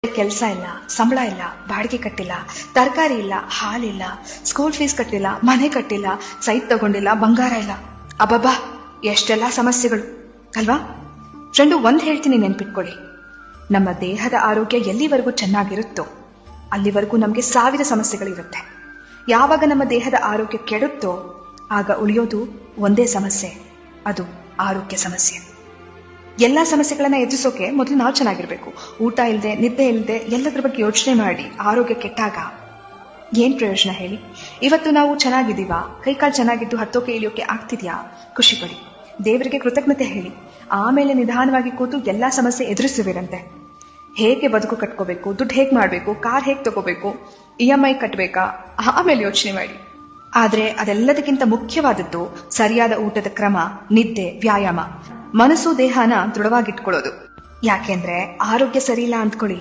ಕೆಲಸ ಇಲ್ಲ, ಸಂಬಳ ಇಲ್ಲ, ಬಾಡಿಗೆ ಕಟ್ಟಿಲ್ಲ, ತರಕಾರಿ ಇಲ್ಲ, ಹಾಲಿಲ್ಲ, ಸ್ಕೂಲ್ ಫೀಸ್ ಕಟ್ಟಿಲ್ಲ, ಮನೆ ಕಟ್ಟಿಲ್ಲ, ಸೈಟ್ ತಗೊಂಡಿಲ್ಲ, ಬಂಗಾರ ಇಲ್ಲ. ಅಬ್ಬಬ್ಬಾ, ಎಷ್ಟೆಲ್ಲ ಸಮಸ್ಯೆಗಳು ಅಲ್ವಾ? ಫ್ರೆಂಡು, ಒಂದ್ ಹೇಳ್ತೀನಿ, ನೆನ್ಪಿಟ್ಕೊಳ್ಳಿ. ನಮ್ಮ ದೇಹದ ಆರೋಗ್ಯ ಎಲ್ಲಿವರೆಗೂ ಚೆನ್ನಾಗಿರುತ್ತೋ ಅಲ್ಲಿವರೆಗೂ ನಮಗೆ 1000 ಸಮಸ್ಯೆಗಳಿರುತ್ತೆ. ಯಾವಾಗ ನಮ್ಮ ದೇಹದ ಆರೋಗ್ಯ ಕೆಡುತ್ತೋ ಆಗ ಉಳಿಯೋದು ಒಂದೇ ಸಮಸ್ಯೆ, ಅದು ಆರೋಗ್ಯ ಸಮಸ್ಯೆ. ಎಲ್ಲಾ ಸಮಸ್ಯೆಗಳನ್ನ ಎದುರಿಸೋಕೆ ಮೊದಲು ನಾವು ಚೆನ್ನಾಗಿರ್ಬೇಕು. ಊಟ ಇಲ್ಲದೆ, ನಿದ್ದೆ ಇಲ್ಲದೆ, ಎಲ್ಲದ್ರ ಬಗ್ಗೆ ಯೋಚನೆ ಮಾಡಿ ಆರೋಗ್ಯ ಕೆಟ್ಟಾಗ ಏನ್ ಪ್ರಯೋಜನ ಹೇಳಿ? ಇವತ್ತು ನಾವು ಚೆನ್ನಾಗಿದ್ದೀವಾ? ಕೈಕಾಲು ಚೆನ್ನಾಗಿದ್ದು ಹತ್ತೋಕೆ ಇಳಿಯೋಕೆ ಆಗ್ತಿದ್ಯಾ? ಖುಷಿ ಪಡಿ, ದೇವರಿಗೆ ಕೃತಜ್ಞತೆ ಹೇಳಿ. ಆಮೇಲೆ ನಿಧಾನವಾಗಿ ಕೂತು ಎಲ್ಲಾ ಸಮಸ್ಯೆ ಎದುರಿಸುವಿರಂತೆ. ಹೇಗೆ ಬದುಕು ಕಟ್ಕೋಬೇಕು, ದುಡ್ಡು ಹೇಗ್ ಮಾಡ್ಬೇಕು, ಕಾರ್ ಹೇಗ್ ತಗೋಬೇಕು, EMI ಕಟ್ಟಬೇಕಾ, ಆಮೇಲೆ ಯೋಚನೆ ಮಾಡಿ. ಆದ್ರೆ ಅದೆಲ್ಲದಕ್ಕಿಂತ ಮುಖ್ಯವಾದದ್ದು ಸರಿಯಾದ ಊಟದ ಕ್ರಮ, ನಿದ್ದೆ, ವ್ಯಾಯಾಮ, ಮನಸ್ಸು ದೇಹನ ದೃಢವಾಗಿಟ್ಕೊಳ್ಳೋದು. ಯಾಕೆಂದ್ರೆ ಆರೋಗ್ಯ ಸರಿ ಇಲ್ಲ ಅಂದ್ಕೊಳ್ಳಿ,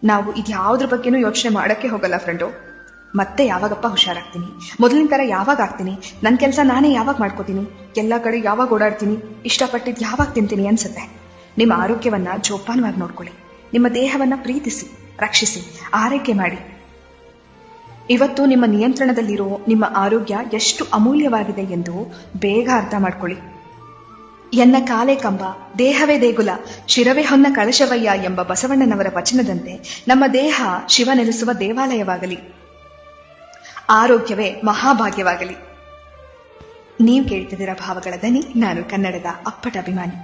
ನಾವು ಇದ್ಯಾವ್ದ್ರ ಬಗ್ಗೆನೂ ಯೋಚನೆ ಮಾಡಕ್ಕೆ ಹೋಗಲ್ಲ ಫ್ರೆಂಡು. ಮತ್ತೆ ಯಾವಾಗಪ್ಪ ಹುಷಾರಾಗ್ತೀನಿ, ಮೊದಲಿನ ತರ ಯಾವಾಗ ಆಗ್ತೀನಿ, ನನ್ ಕೆಲಸ ನಾನೇ ಯಾವಾಗ ಮಾಡ್ಕೋತೀನಿ, ಎಲ್ಲಾ ಕಡೆ ಯಾವಾಗ ಓಡಾಡ್ತೀನಿ, ಇಷ್ಟಪಟ್ಟಿದ್ ಯಾವಾಗ ತಿಂತೀನಿ ಅನ್ಸುತ್ತೆ. ನಿಮ್ಮ ಆರೋಗ್ಯವನ್ನ ಜೋಪಾನವಾಗಿ ನೋಡ್ಕೊಳ್ಳಿ. ನಿಮ್ಮ ದೇಹವನ್ನ ಪ್ರೀತಿಸಿ, ರಕ್ಷಿಸಿ, ಆರೈಕೆ ಮಾಡಿ. ಇವತ್ತು ನಿಮ್ಮ ನಿಯಂತ್ರಣದಲ್ಲಿರೋ ನಿಮ್ಮ ಆರೋಗ್ಯ ಎಷ್ಟು ಅಮೂಲ್ಯವಾಗಿದೆ ಎಂದು ಬೇಗ ಅರ್ಥ ಮಾಡ್ಕೊಳ್ಳಿ. ಎನ್ನ ಕಾಲೇ ಕಂಬ, ದೇಹವೇ ದೇಗುಲ, ಶಿರವೇ ಹೊನ್ನ ಕಳಶವಯ್ಯ ಎಂಬ ಬಸವಣ್ಣನವರ ವಚನದಂತೆ ನಮ್ಮ ದೇಹ ಶಿವ ನೆಲೆಸುವ ದೇವಾಲಯವಾಗಲಿ, ಆರೋಗ್ಯವೇ ಮಹಾಭಾಗ್ಯವಾಗಲಿ. ನೀವು ಕೇಳ್ತಿದ್ದೀರಾ ಭಾವಗಳ ದನಿ. ನಾನು ಕನ್ನಡದ ಅಪ್ಪಟ ಅಭಿಮಾನಿ.